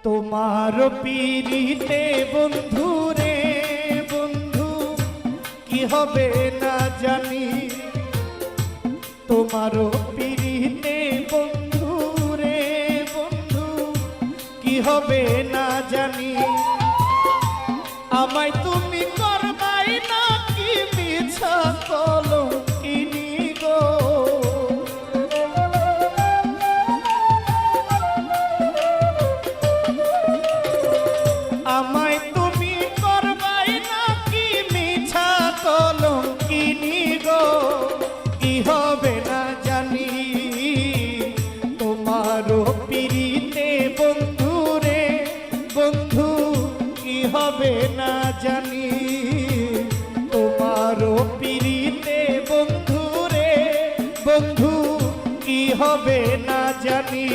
তোমার পীড়িতে বন্ধু রে বন্ধু কি হবে না জানি, তোমার পীড়িতে বন্ধু রে বন্ধু কি হবে না জানি। আমায় তুমি করবাই না কি মিছা কলঙ্কিনী গো, আমায় তুমি করবাই না কি মিছা কলঙ্কিনী গো, কি হবে না জানি। তোমারও পীড়িতে বন্ধু রে বন্ধু কি হবে না জানি, তোমারও পীড়িতে বন্ধু রে বন্ধু কি হবে না জানি।